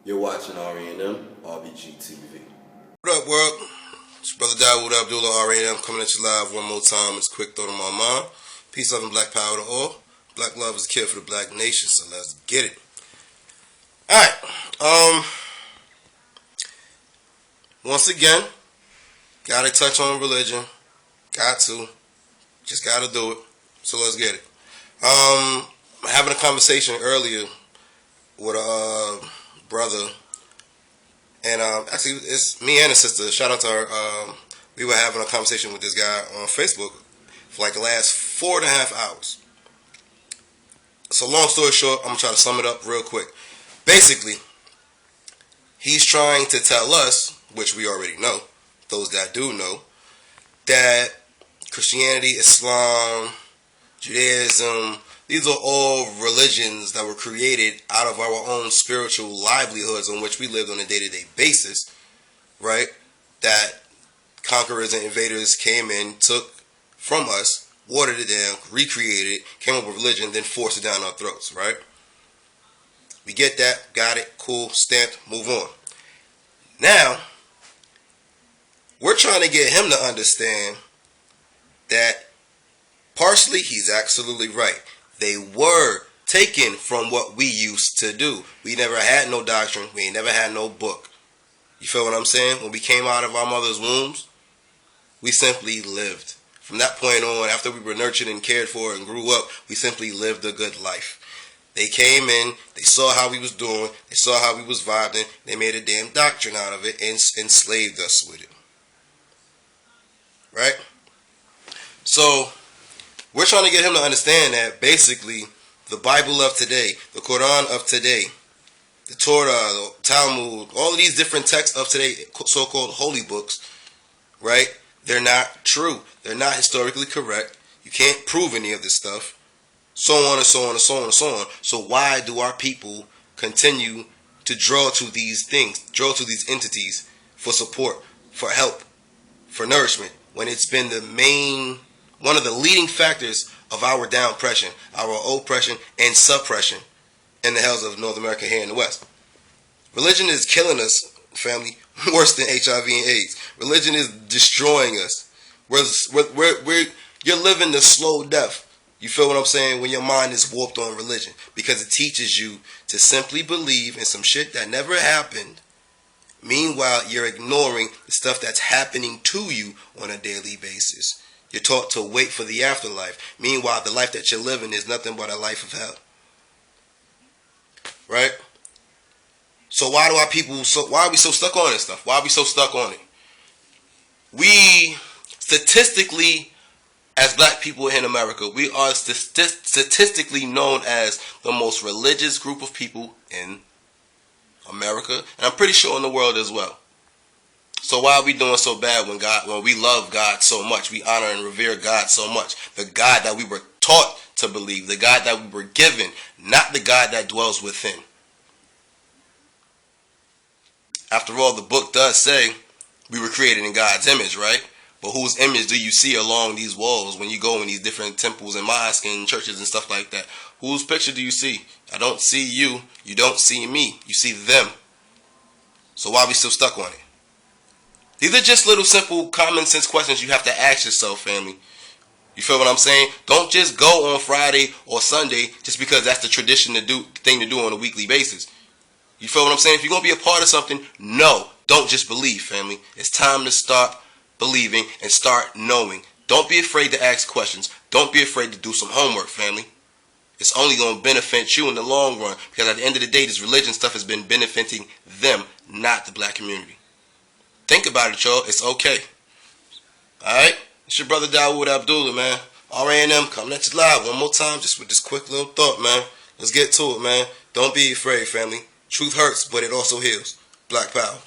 You're watching R&M RBG TV. What up, world? It's your brother Dawood Abdullah, R&M, coming at you live one more time. It's a quick thought on my mind. Peace, love, and black power to all. Black love is a cure for the black nation, so let's get it. Alright, once again, gotta touch on religion. Just gotta do it. So let's get it. Having a conversation earlier with a brother, and actually it's me and a sister. Shout out to her. We were having a conversation with this guy on Facebook for like the last 4.5 hours. So long story short, I'm gonna try to sum it up real quick. Basically, he's trying to tell us, which we already know, those that do know, that Christianity, Islam, Judaism, these are all religions that were created out of our own spiritual livelihoods on which we lived on a day-to-day basis, right? That conquerors and invaders came in, took from us, watered it down, recreated it, came up with religion, then forced it down our throats, right? We get that, got it, cool, stamped, move on. Now, we're trying to get him to understand that partially he's absolutely right. They were taken from what we used to do. We never had no doctrine. We ain't never had no book. You feel what I'm saying? When we came out of our mother's wombs, we simply lived. From that point on, after we were nurtured and cared for and grew up, we simply lived a good life. They came in, they saw how we was doing, they saw how we was vibing, they made a damn doctrine out of it and enslaved us with it. Right? So, we're trying to get him to understand that basically the Bible of today, the Quran of today, the Torah, the Talmud, all of these different texts of today, so-called holy books, right? They're not true. They're not historically correct. You can't prove any of this stuff. So on and so on and so on and so on. So why do our people continue to draw to these things, draw to these entities for support, for help, for nourishment, when it's been one of the leading factors of our downpression, our oppression and suppression in the hells of North America here in the West? Religion is killing us, family, worse than HIV and AIDS. Religion is destroying us. You're living the slow death. You feel what I'm saying? When your mind is warped on religion, because it teaches you to simply believe in some shit that never happened. Meanwhile, you're ignoring the stuff that's happening to you on a daily basis. You're taught to wait for the afterlife. Meanwhile, the life that you're living is nothing but a life of hell. Right? So why are we so stuck on this stuff? Why are we so stuck on it? We, statistically, as black people in America, we are statistically known as the most religious group of people in America, and I'm pretty sure in the world as well. So why are we doing so bad when we love God so much? We honor and revere God so much. The God that we were taught to believe, the God that we were given, not the God that dwells within. After all, the book does say we were created in God's image, right? But whose image do you see along these walls when you go in these different temples and mosques and churches and stuff like that? Whose picture do you see? I don't see you. You don't see me. You see them. So why are we still stuck on it? These are just little simple common sense questions you have to ask yourself, family. You feel what I'm saying? Don't just go on Friday or Sunday just because that's the thing to do on a weekly basis. You feel what I'm saying? If you're going to be a part of something, no, don't just believe, family. It's time to start believing and start knowing. Don't be afraid to ask questions. Don't be afraid to do some homework, family. It's only going to benefit you in the long run, because at the end of the day, this religion stuff has been benefiting them, not the black community. Think about it, y'all. It's okay. Alright? It's your brother Dawood Abdullah, man. R&M coming at you live one more time just with this quick little thought, man. Let's get to it, man. Don't be afraid, family. Truth hurts, but it also heals. Black power.